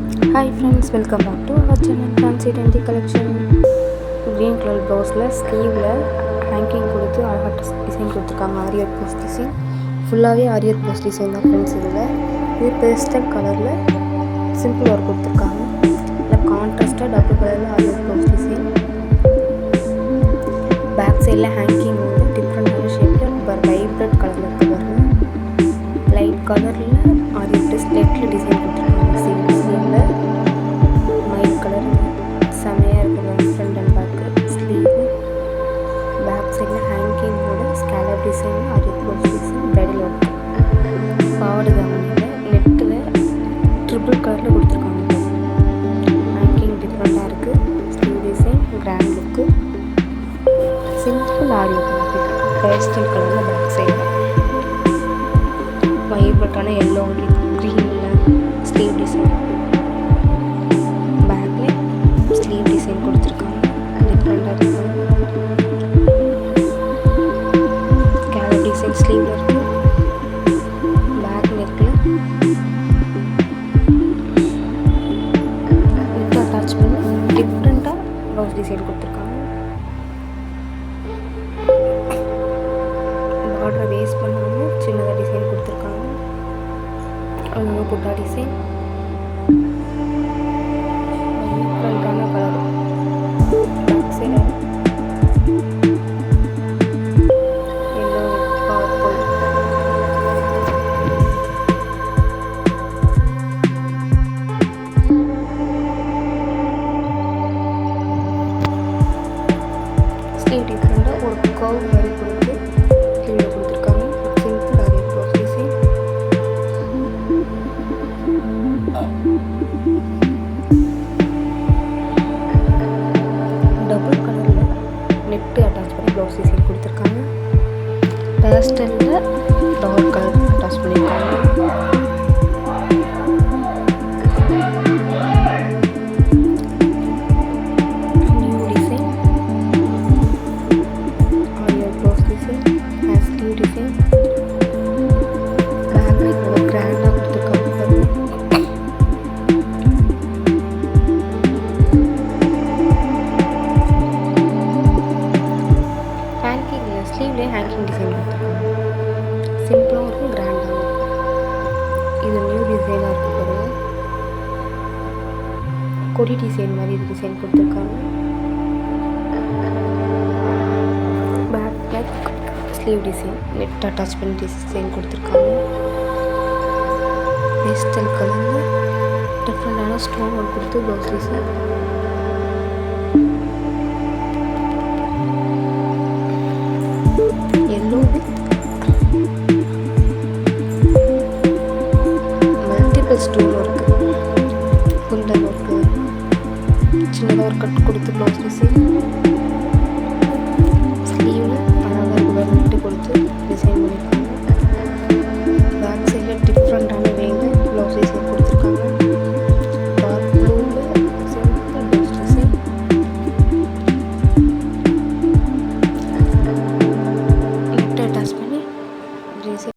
Hi friends, welcome back to our channel Fancy Trendy Collection. Green color blouse sleeve hanging கொடுத்து அழகாக design கொடுத்துருக்காங்க. ஆரியர் போஸ்ட் design ஃபுல்லாகவே ஆரியர் போஸ்ட் டிசைன் தான் ஃப்ரெண்ட்ஸ். இது பேஸ்டல் கலரில் சிம்பிள் ஒர்க் கொடுத்துருக்காங்க. இல்லை கான்ட்ராஸ்டாக டபுள் கலரில் ஆரியர் போஸ்ட் டிசைன். பேக் சைடில் ஹேங்கிங் வந்து டிஃப்ரெண்டான ஷேப்பில் வைப்ரண்ட் கலரில் இருக்கு பாருங்க. லைட் கலரில் ஆரியர் நெட்டில் டிசைன் கொடுத்துருக்காங்க. ஸ்லீவில் மைட் கலர் செமையாக இருக்குது. Front and back sleeve back சைடில் ஹேங்கிங்கோட ஸ்கேலப் டிசைன் ஆரியர் போஸ்ட் டிசைன் பிரைடல் ஒர்க். பாவாடை தாவணியில் நெட்டில் ட்ரிபிள் கலரில் கொடுத்துருக்காங்க. ஹேங்கிங் டிஃப்ரெண்ட்டாக இருக்குது. Sleeve design grand look. Simple ஆரியர் பேஸ்டல் கலரில் பேக் சைடில் வைப்ரண்ட்டான எல்லோ க்ரீனில் ஸ்லீவ் டிசைன். பேக்கில் ஸ்லீவ் டிசைன் கொடுத்துருக்காங்க. டிஃப்ரெண்ட்டாக இருக்குது. கேலப் டிசைன் ஸ்லீவில் இருக்குது. பேக் நெக்கில் நெக் அட்டாச் பண்ணி டிஃப்ரெண்ட்டாக ப்ளவுஸ் டிசைன் கொடுத்துருக்காங்க. பார்டரை வேஸ்ட் பண்ணாமல் சின்னதாக டிசைன் கொடுத்துருக்காங்க. அவ்வளோ புட்டா டிசைன் டிஃப்ரெண்ட்டான colour. Back side yellow purple. Sleeve டிஃப்ரெண்ட்டாக ஒரு கர்வ் மாதிரி கொடுத்து ஸ்லீவில் கொடுத்துருக்காங்க. சிம்பிள் ஆரியர் ப்ளவுஸ் டிசைன். டபுள் கலரில் நெட்டு அட்டாச் பண்ணி ப்ளவுஸ் டிசைன் கொடுத்துருக்காங்க. பேஸ்டலில் டார்க் கலர் அட்டாச் பண்ணியிருக்காங்க. நியூ டிசைன் ஆரியர் blouse design sleeve design. Back இவ்வளோ கிராண்டாக கொடுத்துருக்காங்க. ஹேங்கிங்கில் ஸ்லீவ்லேயே ஹேங்கிங் டிசைன் கொடுத்துருக்காங்க. சிம்பிளாகவும் இருக்கும், கிராண்டாகவும் இருக்கும். இது நியூ டிசைனாக இருக்குது பாருங்க. கொடி டிசைன் மாதிரி இது டிசைன் கொடுத்துருக்காங்க. Back neck sleeve design net attach பண்ணி டிசைன் கொடுத்துருக்காங்க. பேஸ்டல் கலரில் டிஃப்ரெண்டான ஸ்டோன் ஒர்க் கொடுத்து ப்ளவுஸ் டிசைன்.